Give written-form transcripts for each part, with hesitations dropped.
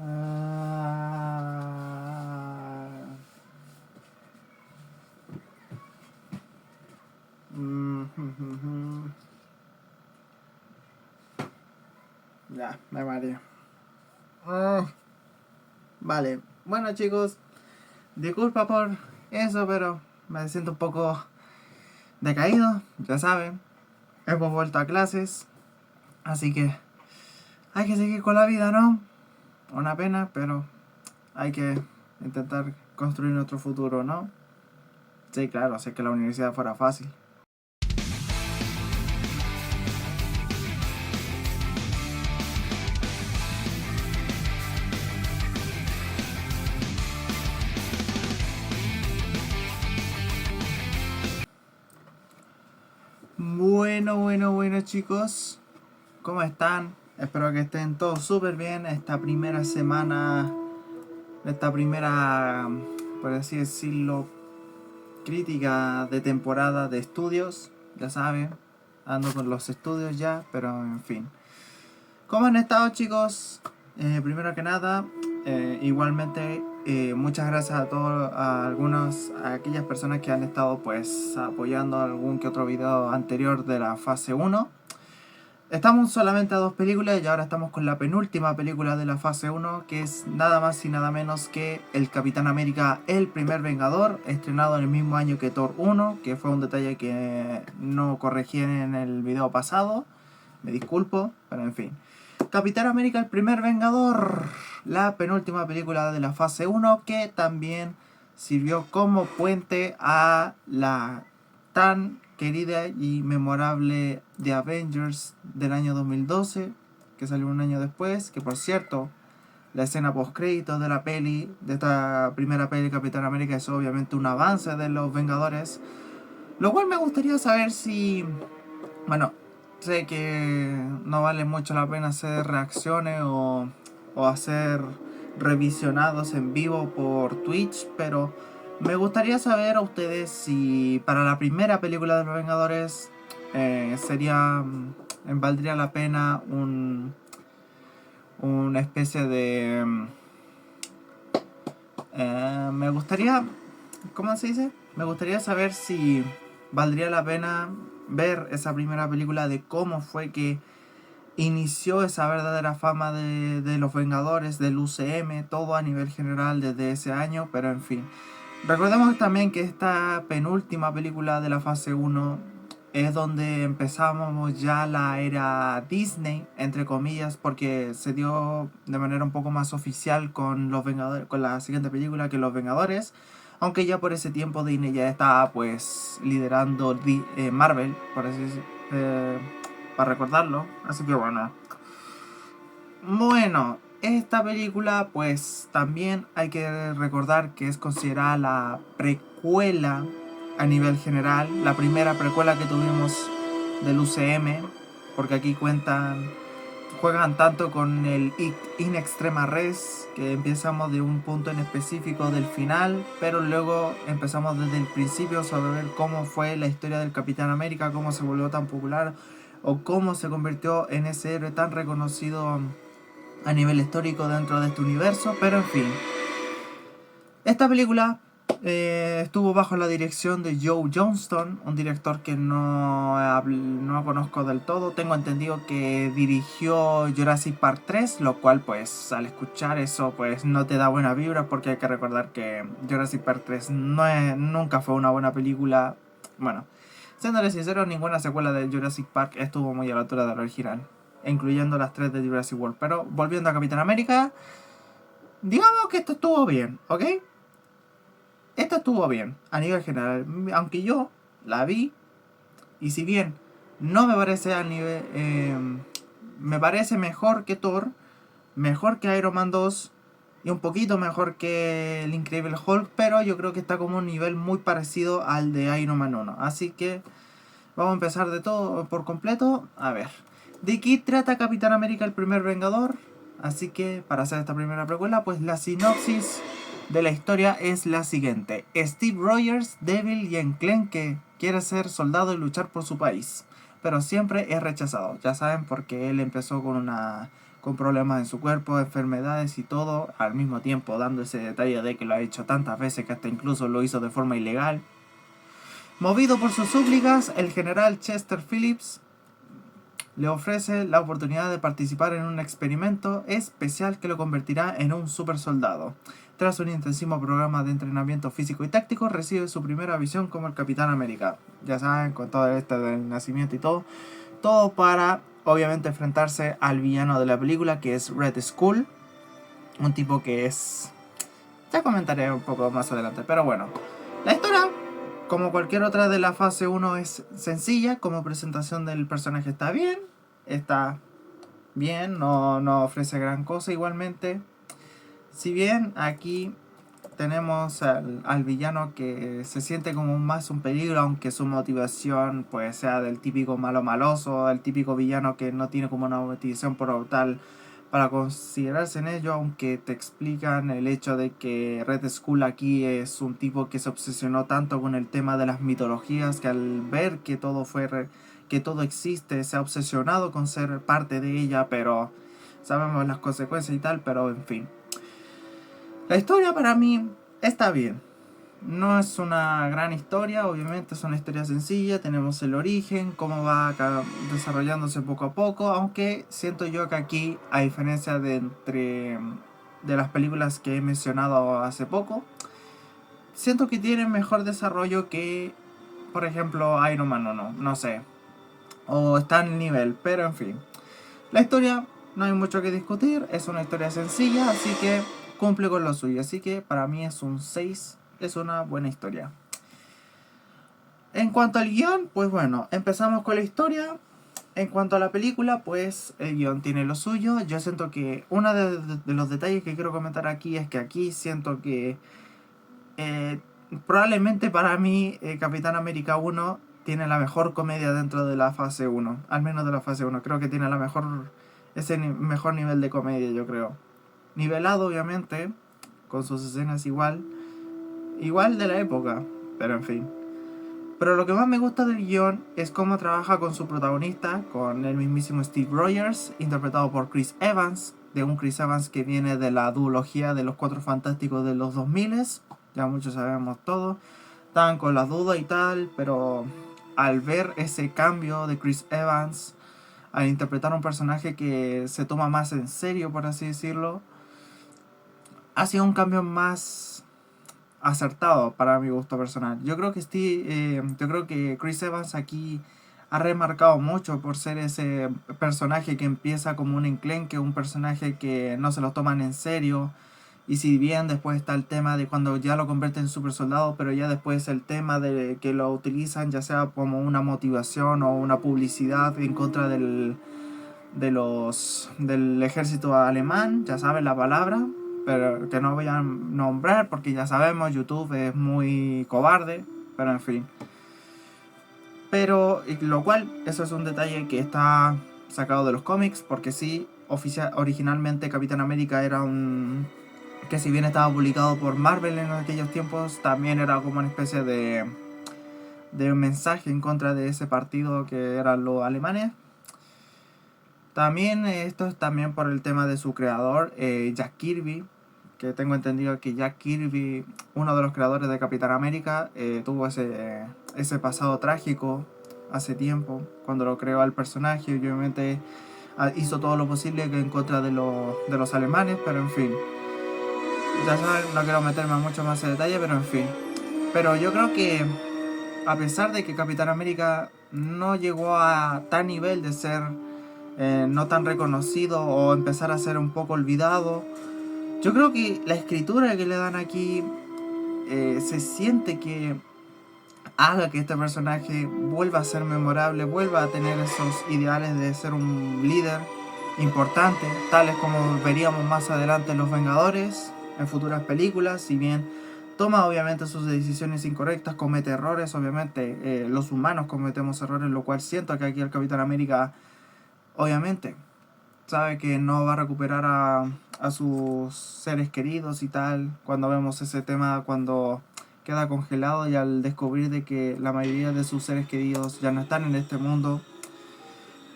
Ah, mm, Ya, me mareé. Vale, bueno chicos, disculpa por eso, pero me siento un poco decaído, ya saben. Hemos vuelto a clases, así que hay que seguir con la vida, ¿no? Una pena, pero hay que intentar construir nuestro futuro, ¿no? Sí, claro, sé que la universidad fuera fácil. Bueno chicos, ¿cómo están? Espero que estén todos súper bien esta primera semana, esta primera, por así decirlo, crítica de temporada de estudios, ya saben, ando con los estudios ya, pero en fin. ¿Cómo han estado chicos? Primero que nada, igualmente muchas gracias a todos, a aquellas personas que han estado pues apoyando algún que otro video anterior de la fase 1. Estamos solamente a 2 películas y ahora estamos con la penúltima película de la fase 1, que es nada más y nada menos que El Capitán América, el primer Vengador, estrenado en el mismo año que Thor 1, que fue un detalle que no corregí en el video pasado, me disculpo, pero en fin. Capitán América, el primer Vengador, la penúltima película de la fase 1, que también sirvió como puente a la tan querida y memorable The Avengers del año 2012, que salió un año después, que por cierto, la escena post créditos de la peli, de esta primera peli de Capitán América, es obviamente un avance de los Vengadores, lo cual me gustaría saber si, bueno, sé que no vale mucho la pena hacer reacciones o hacer revisionados en vivo por Twitch, pero me gustaría saber a ustedes si para la primera película de los Vengadores valdría la pena una especie de... me gustaría, ¿cómo se dice? Me gustaría saber si valdría la pena ver esa primera película de cómo fue que inició esa verdadera fama de los Vengadores, del UCM, todo a nivel general desde ese año, pero en fin. Recordemos también que esta penúltima película de la fase 1 es donde empezamos ya la era Disney, entre comillas, porque se dio de manera un poco más oficial con los Vengadores, con la siguiente película que Los Vengadores, aunque ya por ese tiempo Disney ya estaba pues liderando Marvel, por así decirlo, para recordarlo, así que bueno, esta película pues también hay que recordar que es considerada la precuela a nivel general, la primera precuela que tuvimos del UCM, porque aquí juegan tanto con el In Extrema Res, que empezamos de un punto en específico del final, pero luego empezamos desde el principio sobre ver cómo fue la historia del Capitán América, cómo se volvió tan popular o cómo se convirtió en ese héroe tan reconocido a nivel histórico dentro de este universo, pero en fin. Esta película estuvo bajo la dirección de Joe Johnston, un director que no conozco del todo. Tengo entendido que dirigió Jurassic Park 3, lo cual pues al escuchar eso pues no te da buena vibra, porque hay que recordar que Jurassic Park 3 nunca fue una buena película. Bueno, siéndole sincero, ninguna secuela de Jurassic Park estuvo muy a la altura de la original, incluyendo las 3 de Jurassic World. Pero volviendo a Capitán América, digamos que esto estuvo bien, ¿ok? Esto estuvo bien a nivel general, aunque yo la vi y si bien no me parece a nivel, me parece mejor que Thor, mejor que Iron Man 2 y un poquito mejor que el Increíble Hulk, pero yo creo que está como un nivel muy parecido al de Iron Man 1. Así que vamos a empezar de todo por completo. A ver, ¿de qué trata Capitán América, el primer Vengador? Así que para hacer esta primera precuela, pues la sinopsis de la historia es la siguiente. Steve Rogers, débil y enclenque, quiere ser soldado y luchar por su país, pero siempre es rechazado. Ya saben, porque él empezó con con problemas en su cuerpo, enfermedades y todo, al mismo tiempo dando ese detalle de que lo ha hecho tantas veces que hasta incluso lo hizo de forma ilegal. Movido por sus súplicas, el general Chester Phillips le ofrece la oportunidad de participar en un experimento especial que lo convertirá en un super soldado. Tras un intensivo programa de entrenamiento físico y táctico, recibe su primera visión como el Capitán América. Ya saben, con todo esto del nacimiento y todo. Todo para, obviamente, enfrentarse al villano de la película, que es Red Skull. Un tipo que es... Ya comentaré un poco más adelante, pero bueno. La historia, como cualquier otra de la fase 1, es sencilla. Como presentación del personaje está bien, no ofrece gran cosa igualmente. Si bien aquí tenemos al villano que se siente como más un peligro, aunque su motivación pues sea del típico malo maloso, el típico villano que no tiene como una motivación por tal para considerarse en ello, aunque te explican el hecho de que Red Skull aquí es un tipo que se obsesionó tanto con el tema de las mitologías que al ver que que todo existe, se ha obsesionado con ser parte de ella, pero sabemos las consecuencias y tal, pero en fin. La historia para mí está bien. No es una gran historia, obviamente es una historia sencilla, tenemos el origen, cómo va acá desarrollándose poco a poco, aunque siento yo que aquí, a diferencia de las películas que he mencionado hace poco, siento que tienen mejor desarrollo que, por ejemplo, Iron Man o no sé, o está en nivel, pero en fin. La historia no hay mucho que discutir, es una historia sencilla, así que cumple con lo suyo, así que para mí es un 6. Es una buena historia. En cuanto al guión, pues bueno, empezamos con la historia. En cuanto a la película, pues el guión tiene lo suyo. Yo siento que uno de los detalles que quiero comentar aquí es que aquí siento que probablemente para mí Capitán América 1 tiene la mejor comedia dentro de la fase 1. Al menos de la fase 1. Creo que tiene mejor nivel de comedia, yo creo. Nivelado, obviamente, con sus escenas igual de la época, pero en fin. Pero lo que más me gusta del guión es cómo trabaja con su protagonista, con el mismísimo Steve Rogers, interpretado por Chris Evans, de un Chris Evans que viene de la duología de los Cuatro Fantásticos de los 2000, ya muchos sabemos todo, estaban con las dudas y tal, pero al ver ese cambio de Chris Evans, al interpretar un personaje que se toma más en serio, por así decirlo, ha sido un cambio más acertado para mi gusto personal. Yo creo que Chris Evans aquí ha remarcado mucho por ser ese personaje que empieza como un enclenque, un personaje que no se lo toman en serio. Y si bien después está el tema de cuando ya lo convierten en super soldado, pero ya después el tema de que lo utilizan ya sea como una motivación o una publicidad en contra del ejército alemán, ya saben la palabra, pero que no voy a nombrar porque ya sabemos, YouTube es muy cobarde, pero en fin. Pero, lo cual, eso es un detalle que está sacado de los cómics, porque sí, originalmente Capitán América era que si bien estaba publicado por Marvel en aquellos tiempos, también era como una especie de un mensaje en contra de ese partido que eran los alemanes. También esto es también por el tema de su creador, Jack Kirby, que tengo entendido que Jack Kirby, uno de los creadores de Capitán América, tuvo ese pasado trágico hace tiempo, cuando lo creó al personaje, y obviamente hizo todo lo posible en contra de los alemanes, pero en fin. Ya saben, no quiero meterme mucho más en detalle, pero en fin. Pero yo creo que a pesar de que Capitán América no llegó a tal nivel de ser no tan reconocido o empezar a ser un poco olvidado, yo creo que la escritura que le dan aquí se siente que haga que este personaje vuelva a ser memorable, vuelva a tener esos ideales de ser un líder importante, tales como veríamos más adelante en Los Vengadores, en futuras películas. Si bien toma obviamente sus decisiones incorrectas, comete errores, obviamente los humanos cometemos errores, lo cual siento que aquí el Capitán América obviamente sabe que no va a recuperar a sus seres queridos y tal. Cuando vemos ese tema, cuando queda congelado y al descubrir de que la mayoría de sus seres queridos ya no están en este mundo.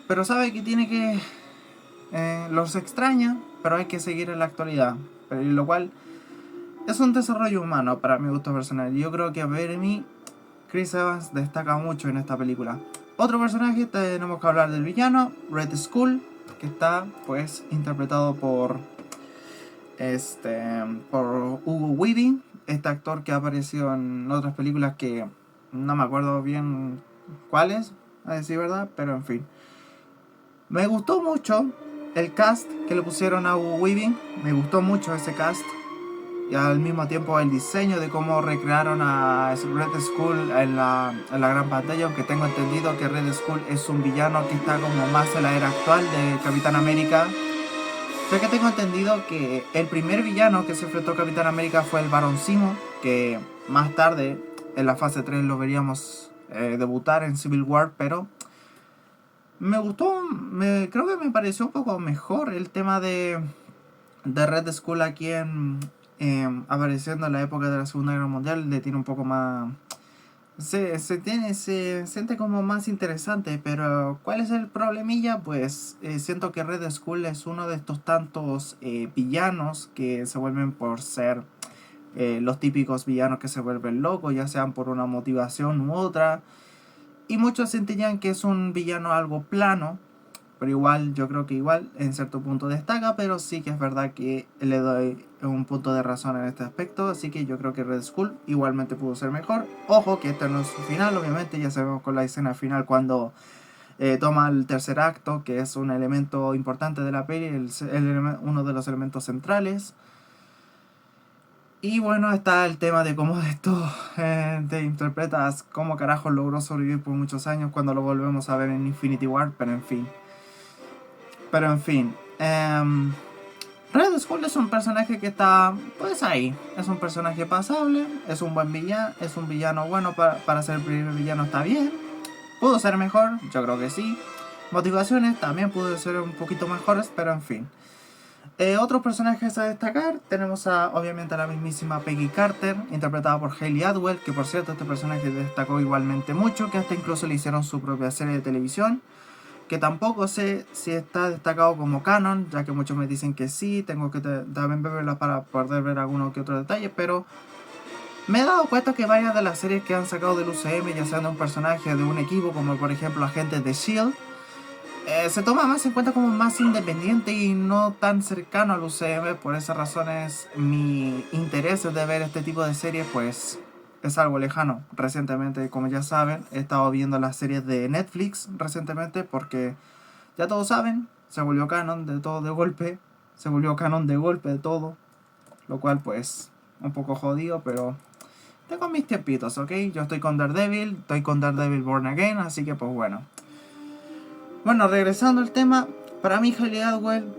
Pero sabe que tiene que los extraña, pero hay que seguir en la actualidad. Pero, lo cual es un desarrollo humano para mi gusto personal. Yo creo que a ver mí, Chris Evans destaca mucho en esta película. Otro personaje, tenemos que hablar del villano, Red Skull, que está pues interpretado por Hugo Weaving, este actor que ha aparecido en otras películas que no me acuerdo bien cuáles, a decir verdad, pero en fin. Me gustó mucho el cast que le pusieron a Hugo Weaving, me gustó mucho ese cast. Y al mismo tiempo el diseño de cómo recrearon a Red Skull en la gran pantalla, aunque tengo entendido que Red Skull es un villano que está como más en la era actual de Capitán América. Ya que tengo entendido que el primer villano que se enfrentó a Capitán América fue el Barón Zemo, que más tarde en la fase 3 lo veríamos debutar en Civil War, pero me gustó, creo que me pareció un poco mejor el tema de Red Skull aquí apareciendo en la época de la Segunda Guerra Mundial. Le tiene un poco más, se siente como más interesante. Pero ¿cuál es el problemilla? Pues siento que Red Skull es uno de estos tantos villanos que se vuelven por ser los típicos villanos que se vuelven locos, ya sean por una motivación u otra, y muchos sentirían que es un villano algo plano. Pero igual, yo creo que igual en cierto punto destaca, pero sí que es verdad que le doy un punto de razón en este aspecto. Así que yo creo que Red Skull igualmente pudo ser mejor. Ojo que este no es su final, obviamente, ya sabemos con la escena final cuando toma el tercer acto, que es un elemento importante de la peli, uno de los elementos centrales. Y bueno, está el tema de cómo esto te interpretas, cómo carajo logró sobrevivir por muchos años cuando lo volvemos a ver en Infinity War, pero en fin. Red Skull es un personaje que está pues ahí. Es un personaje pasable, es un buen villano, es un villano bueno para ser el primer villano, está bien. Pudo ser mejor, yo creo que sí. Motivaciones también pudo ser un poquito mejores, pero en fin. Otros personajes a destacar, tenemos obviamente a la mismísima Peggy Carter, interpretada por Hayley Atwell, que por cierto este personaje destacó igualmente mucho, que hasta incluso le hicieron su propia serie de televisión, que tampoco sé si está destacado como canon, ya que muchos me dicen que sí, tengo que también verla para poder ver alguno que otro detalle, pero me he dado cuenta que varias de las series que han sacado del UCM, ya sean de un personaje de un equipo, como por ejemplo Agentes de S.H.I.E.L.D., se toma más en cuenta como más independiente y no tan cercano al UCM. Por esas razones mi interés de ver este tipo de series pues es algo lejano. Recientemente, como ya saben, he estado viendo las series de Netflix recientemente porque ya todos saben, se volvió canon de todo de golpe. Se volvió canon de golpe de todo. Lo cual pues un poco jodido, pero tengo mis tiempitos, ¿ok? Yo estoy con Daredevil Born Again, así que pues bueno. Bueno, regresando al tema, para mí Hayley Atwell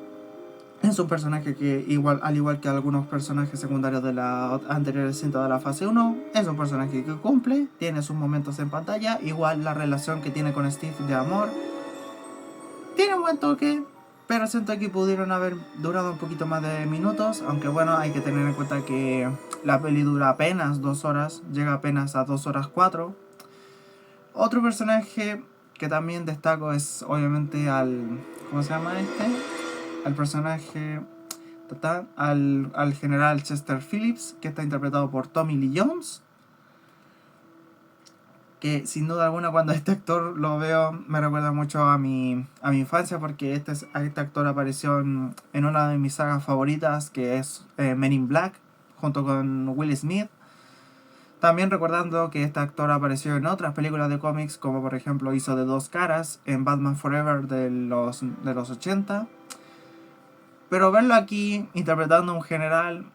es un personaje que, al igual que algunos personajes secundarios de la anterior cinta de la fase 1, es un personaje que cumple, tiene sus momentos en pantalla, igual la relación que tiene con Steve de amor, tiene un buen toque, pero siento que pudieron haber durado un poquito más de minutos, aunque bueno, hay que tener en cuenta que la peli dura apenas 2 horas, llega apenas a 2 horas 4. Otro personaje que también destaco es obviamente ¿cómo se llama este? Al personaje, al general Chester Phillips, que está interpretado por Tommy Lee Jones, que sin duda alguna cuando este actor lo veo me recuerda mucho a mi infancia, porque este actor apareció en una de mis sagas favoritas, que es Men in Black, junto con Will Smith. También recordando que este actor apareció en otras películas de cómics, como por ejemplo hizo de Dos Caras en Batman Forever de los 80. Pero verlo aquí interpretando a un general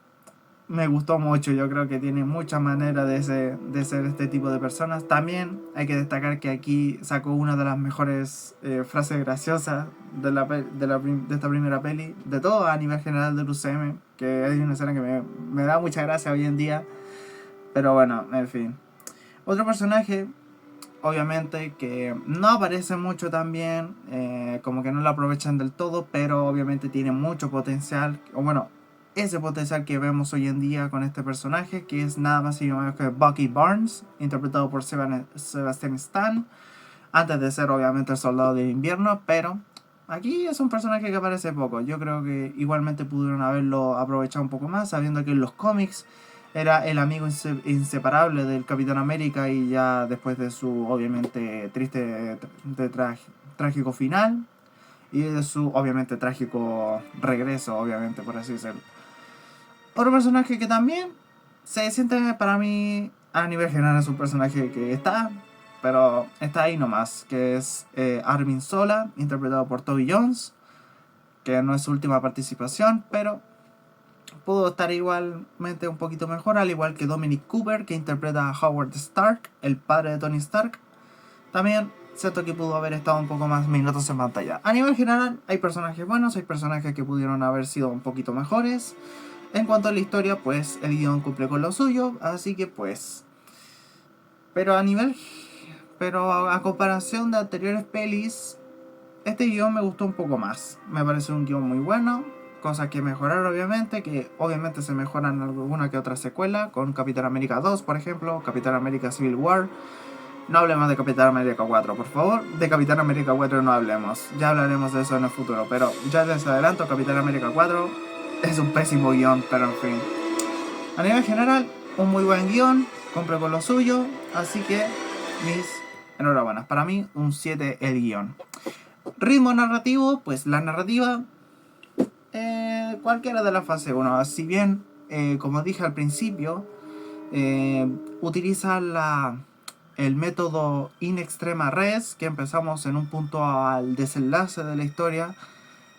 me gustó mucho. Yo creo que tiene mucha manera de ser este tipo de personas. También hay que destacar que aquí sacó una de las mejores frases graciosas de esta primera peli, de todo a nivel general del UCM, que hay una escena que me da mucha gracia hoy en día. Pero bueno, en fin. Otro personaje, obviamente, que no aparece mucho también, como que no lo aprovechan del todo, pero obviamente tiene mucho potencial. O bueno, ese potencial que vemos hoy en día con este personaje, que es nada más y nada menos que Bucky Barnes, interpretado por Sebastian Stan, antes de ser obviamente el Soldado del Invierno, pero aquí es un personaje que aparece poco. Yo creo que igualmente pudieron haberlo aprovechado un poco más, sabiendo que en los cómics era el amigo inseparable del Capitán América y ya después de su obviamente triste, trágico final y de su obviamente trágico regreso, obviamente por así decirlo. Otro personaje que también se siente para mí a nivel general es un personaje que está, pero está ahí nomás, que es Armin Zola, interpretado por Toby Jones, que no es su última participación, pero pudo estar igualmente un poquito mejor, al igual que Dominic Cooper, que interpreta a Howard Stark, el padre de Tony Stark. También siento que pudo haber estado un poco más minutos en pantalla. A nivel general, hay personajes buenos, hay personajes que pudieron haber sido un poquito mejores. En cuanto a la historia, pues el guión cumple con lo suyo, así que pues... Pero a comparación de anteriores pelis, este guión me gustó un poco más. Me parece un guión muy bueno, cosas que mejorar obviamente, que obviamente se mejoran en alguna que otra secuela, con Capitán América 2, por ejemplo, Capitán América Civil War. No hablemos de Capitán América 4, por favor. De Capitán América 4 no hablemos. Ya hablaremos de eso en el futuro. Pero ya les adelanto, Capitán América 4 es un pésimo guión, pero en fin. A nivel general, un muy buen guión, cumple con lo suyo. Así que mis enhorabuenas. Para mí, un 7 el guión. Ritmo narrativo, pues la narrativa, cualquiera de la fase 1. Si bien, como dije al principio, utiliza el método in extrema res, que empezamos en un punto al desenlace de la historia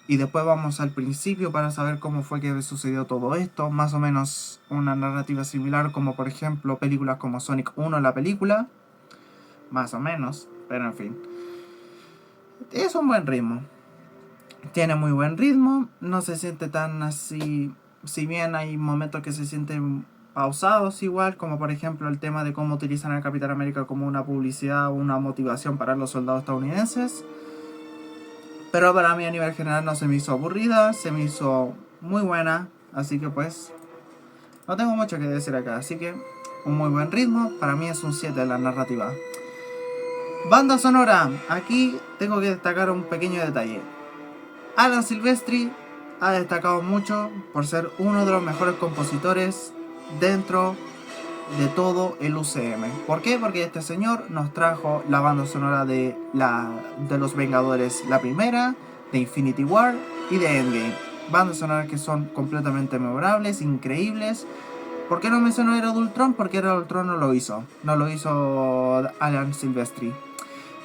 y después vamos al principio para saber cómo fue que sucedió todo esto, más o menos una narrativa similar como por ejemplo películas como Sonic 1, la película, más o menos, pero en fin. Es un buen ritmo, tiene muy buen ritmo, no se siente tan así, si bien hay momentos que se sienten pausados igual, como por ejemplo el tema de cómo utilizan al Capitán América como una publicidad o una motivación para los soldados estadounidenses. Pero para mí a nivel general no se me hizo aburrida, se me hizo muy buena, así que pues no tengo mucho que decir acá, así que un muy buen ritmo, para mí es un 7 la narrativa. Banda sonora, aquí tengo que destacar un pequeño detalle. Alan Silvestri ha destacado mucho por ser uno de los mejores compositores dentro de todo el UCM. ¿Por qué? Porque este señor nos trajo la banda sonora de los Vengadores, la primera, de Infinity War y de Endgame. Bandas sonoras que son completamente memorables, increíbles. ¿Por qué no menciono Era de Ultron? Porque Era de Ultron no lo hizo Alan Silvestri.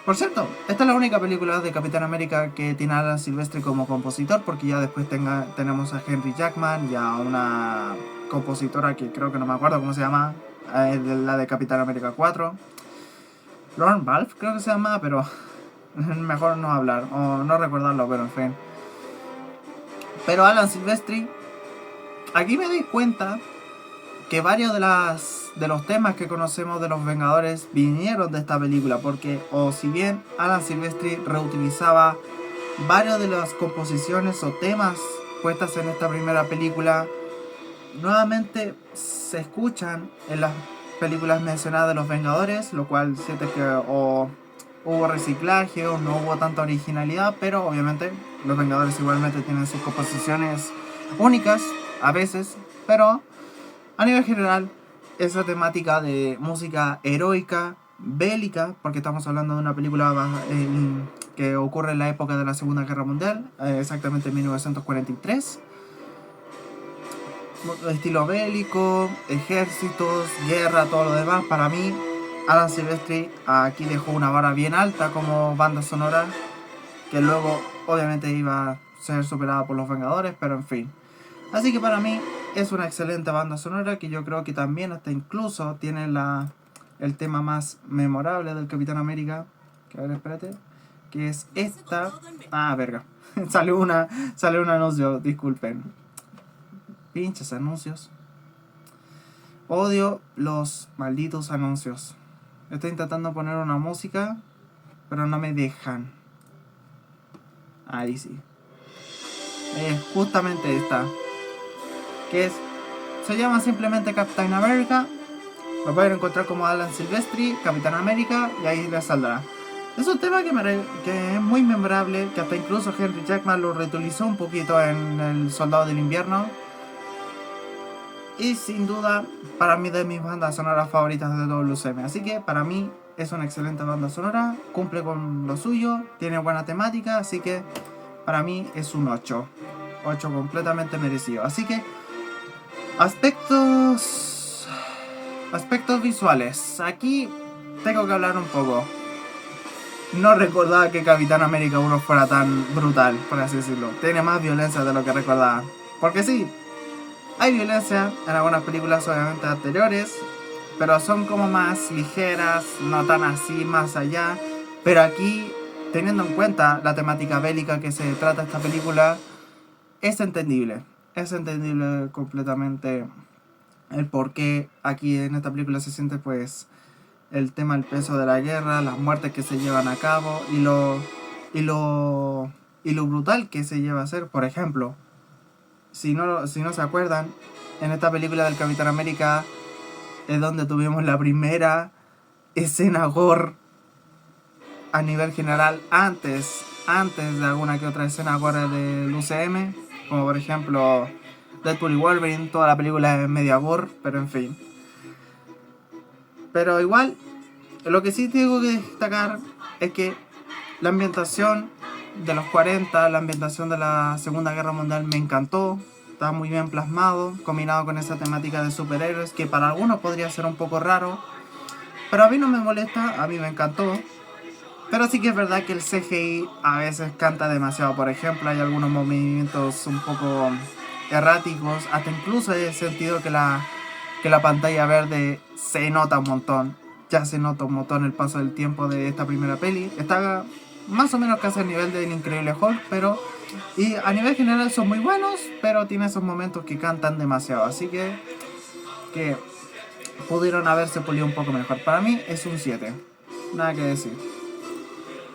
Por cierto, esta es la única película de Capitán América que tiene a Alan Silvestri como compositor, porque ya después tenemos a Henry Jackman y a una compositora que creo que no me acuerdo cómo se llama, la de Capitán América 4. Lauren Valve creo que se llama, pero mejor no hablar o no recordarlo, pero en fin. Pero Alan Silvestri, aquí me di cuenta que varios de los temas que conocemos de los Vengadores vinieron de esta película, porque o si bien Alan Silvestri reutilizaba varias de las composiciones o temas puestas en esta primera película, nuevamente se escuchan en las películas mencionadas de los Vengadores, lo cual siente que o hubo reciclaje o no hubo tanta originalidad, pero obviamente los Vengadores igualmente tienen sus composiciones únicas a veces, pero a nivel general esa temática de música heroica, bélica, porque estamos hablando de una película que ocurre en la época de la Segunda Guerra Mundial, exactamente en 1943. Estilo bélico, ejércitos, guerra, todo lo demás. Para mí, Alan Silvestri aquí dejó una vara bien alta como banda sonora, que luego obviamente iba a ser superada por los Vengadores, pero en fin. Así que para mí es una excelente banda sonora, que yo creo que también hasta incluso tiene el tema más memorable del Capitán América, que a ver, espérate, que es esta. Ah, verga. salió un anuncio, disculpen. Pinches anuncios. Odio los malditos anuncios. Estoy intentando poner una música, pero no me dejan. Ahí sí. Es justamente esta. Se llama simplemente Captain America. Lo pueden encontrar como Alan Silvestri, Capitán América, y ahí les saldrá. Es un tema que es muy memorable, que hasta incluso Henry Jackman lo reutilizó un poquito en El Soldado del Invierno. Y sin duda, para mí de mis bandas sonoras favoritas de todo el UCM. Así que para mí es una excelente banda sonora, cumple con lo suyo, tiene buena temática, así que para mí es un 8. 8 completamente merecido. Así que aspectos visuales. Aquí tengo que hablar un poco. No recordaba que Capitán América 1 fuera tan brutal, por así decirlo. Tiene más violencia de lo que recordaba. Porque sí, hay violencia en algunas películas obviamente anteriores, pero son como más ligeras, no tan así, más allá. Pero aquí, teniendo en cuenta la temática bélica que se trata esta película, es entendible. Es entendible completamente el por qué aquí en esta película se siente pues el tema del peso de la guerra, las muertes que se llevan a cabo y lo brutal que se lleva a ser. Por ejemplo, si no se acuerdan, en esta película del Capitán América es donde tuvimos la primera escena gore a nivel general antes de alguna que otra escena gore del UCM, como por ejemplo Deadpool y Wolverine. Toda la película es media gore, pero en fin. Pero igual, lo que sí tengo que destacar es que la ambientación de los 40, la ambientación de la Segunda Guerra Mundial me encantó. Está muy bien plasmado, combinado con esa temática de superhéroes, que para algunos podría ser un poco raro, pero a mí no me molesta, a mí me encantó. Pero sí que es verdad que el CGI a veces canta demasiado. Por ejemplo, hay algunos movimientos un poco erráticos, hasta incluso he sentido que la pantalla verde se nota un montón. Ya se nota un montón el paso del tiempo de esta primera peli. Está más o menos casi al nivel del Increíble Hulk, pero... Y a nivel general son muy buenos, pero tiene esos momentos que cantan demasiado. Así que pudieron haberse pulido un poco mejor. Para mí es un 7. Nada que decir.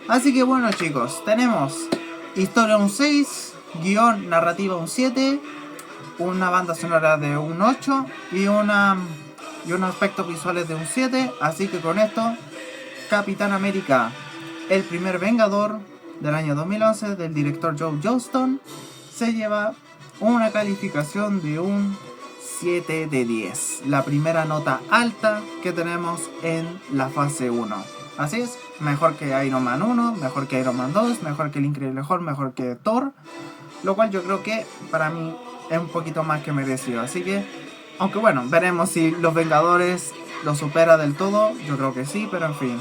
Así que bueno, chicos, tenemos historia un 6, guión narrativa un 7, una banda sonora de un 8 y unos aspectos visuales de un 7. Así que con esto, Capitán América, el primer Vengador del año 2011 del director Joe Johnston, se lleva una calificación de un 7 de 10. La primera nota alta que tenemos en la fase 1. Así es, mejor que Iron Man 1, mejor que Iron Man 2, mejor que el Increíble Hulk, mejor que Thor. Lo cual yo creo que para mí es un poquito más que merecido. Así que, aunque bueno, veremos si los Vengadores lo supera del todo. Yo creo que sí, pero en fin.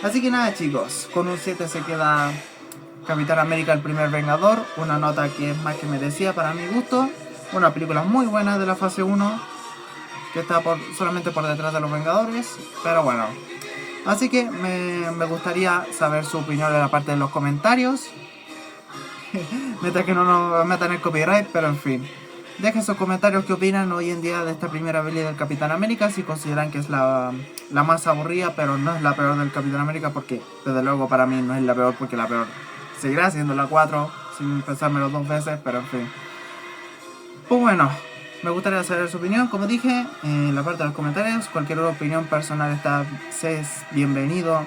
Así que nada, chicos, con un 7 se queda Capitán América, el primer Vengador. Una nota que es más que merecida para mi gusto. Una película muy buena de la fase 1, que está solamente por detrás de los Vengadores. Pero bueno, así que me gustaría saber su opinión en la parte de los comentarios. Mientras que no nos metan el copyright, pero en fin. Dejen sus comentarios qué opinan hoy en día de esta primera peli del Capitán América. Si consideran que es la más aburrida, pero no es la peor del Capitán América, porque desde luego para mí no es la peor, porque la peor seguirá siendo la 4, sin pensármelo 2 veces, pero en fin. Pues bueno, me gustaría saber su opinión, como dije, en la parte de los comentarios. Cualquier opinión personal es bienvenido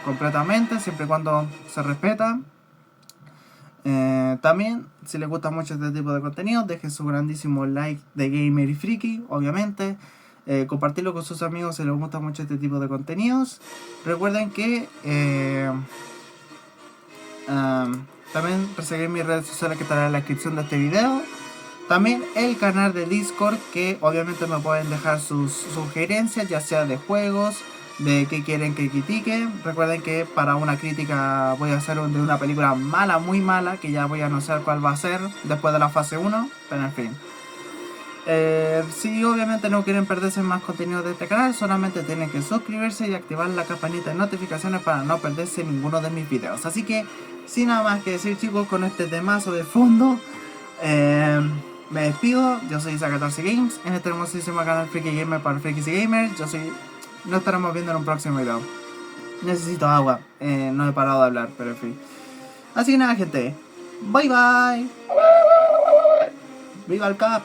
completamente, siempre y cuando se respeta. También, si les gusta mucho este tipo de contenido, dejen su grandísimo like de Gamer y Friki, obviamente. Compartirlo con sus amigos si les gusta mucho este tipo de contenidos. Recuerden que también seguir mis redes sociales que estarán en la descripción de este video. También el canal de Discord, que obviamente me pueden dejar sus sugerencias, ya sea de juegos, de qué quieren que critique. Recuerden que para una crítica voy a hacer de una película mala, muy mala, que ya voy a anunciar cuál va a ser después de la fase 1, pero en fin. Si obviamente no quieren perderse más contenido de este canal, solamente tienen que suscribirse y activar la campanita de notificaciones para no perderse ninguno de mis videos. Así que, sin nada más que decir, chicos, con este temazo de fondo, me despido. Yo soy Isa14 Games, en este hermosísimo canal Freaky Gamer para Freaky Gamers. Nos estaremos viendo en un próximo video. Necesito agua, no he parado de hablar, pero en fin. Así que nada, gente, bye bye. Viva el Cap.